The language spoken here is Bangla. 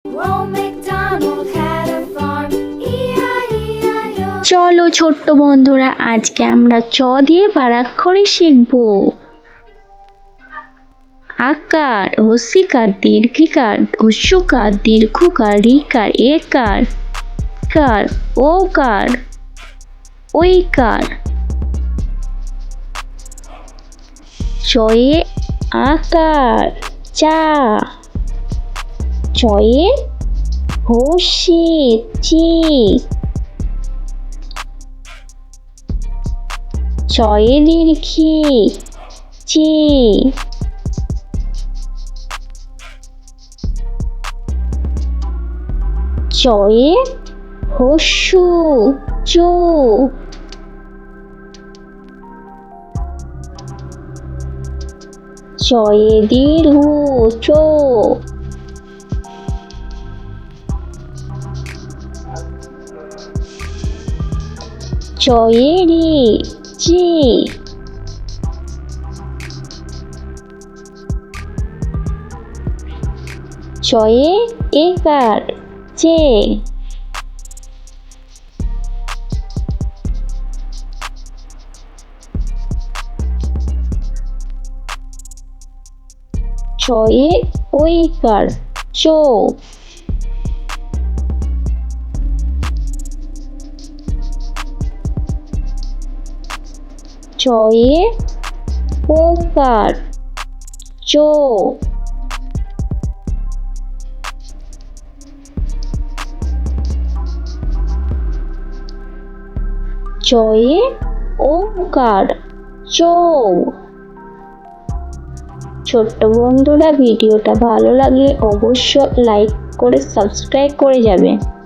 Old MacDonald had a farm, E-I-E-I-O. চলো ছোট্ট বন্ধুরা, আজকে আমরা চ দিয়ে পারাক্ষরে শিখব। আকার, হস্যিকার, দীর্ঘিকার, হস্যকার, দীর্ঘকার, রিকার, একার, কার, ওকার, ঐকার। চয়ে আকার, চা। চয়ে হস্যি, চি। চয়ে দীর্ঘি, চি। চয়ে হস্যু, চু। চয়ে দীর্ঘ, চো। চয়ে রি, চি। চয়ে একার, চে। চয়ে ঐকার, চো। চয়ে ওকার, চো। চয়ে ওকার, চৌ। ছোট্ট বন্ধুরা, ভিডিওটা ভালো লাগলে অবশ্যই লাইক করে সাবস্ক্রাইব করে যাবে।